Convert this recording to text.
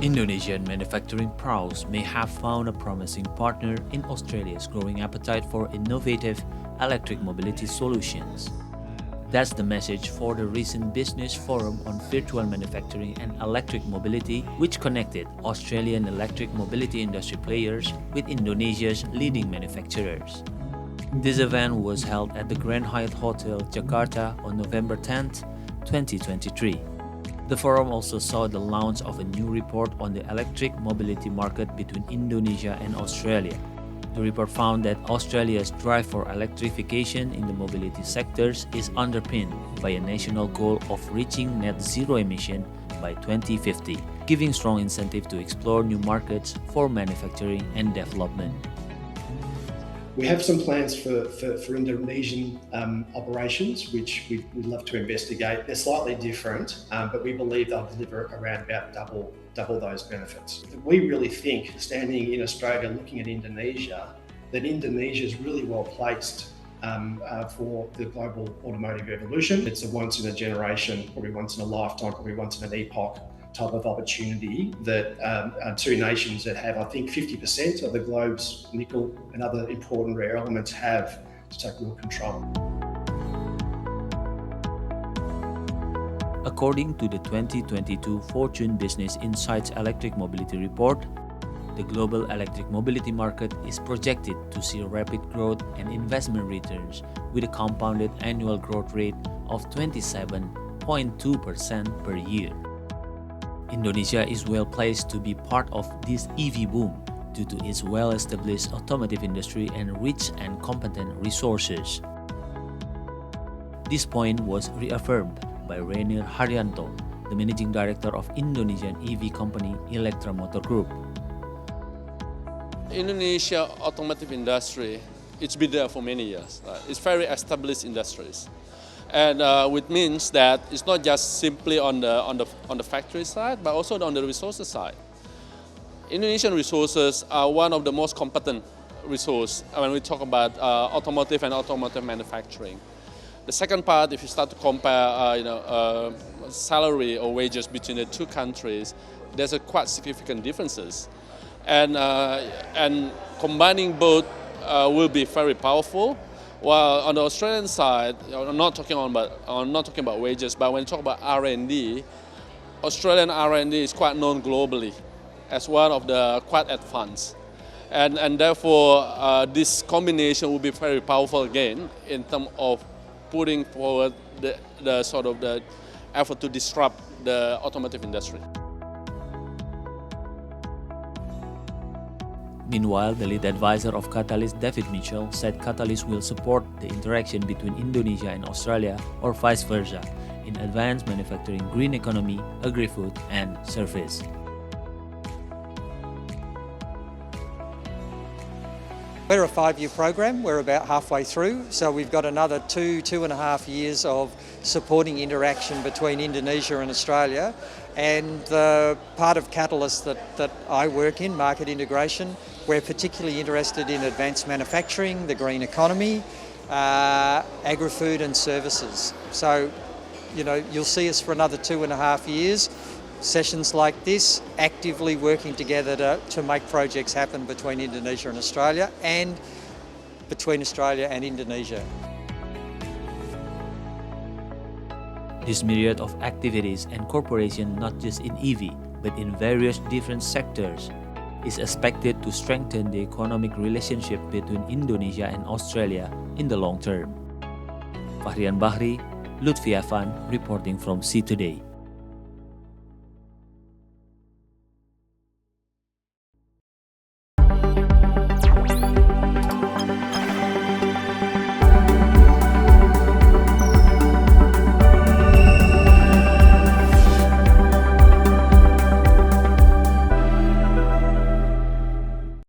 Indonesian manufacturing pros may have found a promising partner in Australia's growing appetite for innovative electric mobility solutions. That's the message for the recent business forum on virtual manufacturing and electric mobility, which connected Australian electric mobility industry players with Indonesia's leading manufacturers. This event was held at the Grand Hyatt Hotel, Jakarta on November 10, 2023. The forum also saw the launch of a new report on the electric mobility market between Indonesia and Australia. The report found that Australia's drive for electrification in the mobility sectors is underpinned by a national goal of reaching net zero emission by 2050, giving strong incentive to explore new markets for manufacturing and development. We have some plans for Indonesian operations, which we'd love to investigate. They're slightly different, but we believe they'll deliver around about double those benefits. We really think, standing in Australia looking at Indonesia, that Indonesia is really well placed for the global automotive revolution. It's a once in a generation, probably once in a lifetime, probably once in an epoch type of opportunity that two nations that have, I think, 50% of the globe's nickel and other important rare elements have to take real control. According to the 2022 Fortune Business Insights Electric Mobility Report, the global electric mobility market is projected to see rapid growth and investment returns with a compounded annual growth rate of 27.2% per year. Indonesia is well placed to be part of this EV boom due to its well-established automotive industry and rich and competent resources. This point was reaffirmed by Rainer Haryanto, the managing director of Indonesian EV company Electra Motor Group. Indonesia automotive industry, it's been there for many years. It's very established industries. And which means that it's not just simply on the factory side, but also on the resources side. Indonesian resources are one of the most competent resources when we talk about automotive and automotive manufacturing. The second part, if you start to compare, salary or wages between the two countries, there's a quite significant differences, and combining both will be very powerful. While on the Australian side, I'm not talking about wages, but when you talk about R&D, Australian R&D is quite known globally as one of the quite advanced, and therefore this combination will be very powerful again in terms of putting forward the sort of the effort to disrupt the automotive industry. Meanwhile, the lead advisor of Katalis, David Mitchell, said Katalis will support the interaction between Indonesia and Australia, or vice versa, in advanced manufacturing, green economy, agri-food, and service. We're a 5-year program. We're about halfway through, so we've got another 2.5 years of supporting interaction between Indonesia and Australia. And the part of Katalis that I work in, market integration, we're particularly interested in advanced manufacturing, the green economy, agri-food and services. So, you'll see us for another 2.5 years. Sessions like this, actively working together to make projects happen between Indonesia and Australia, and between Australia and Indonesia. This myriad of activities and cooperation, not just in EV, but in various different sectors, is expected to strengthen the economic relationship between Indonesia and Australia in the long term. Fahrian Bahri, Lutfi Afan, reporting from C Today.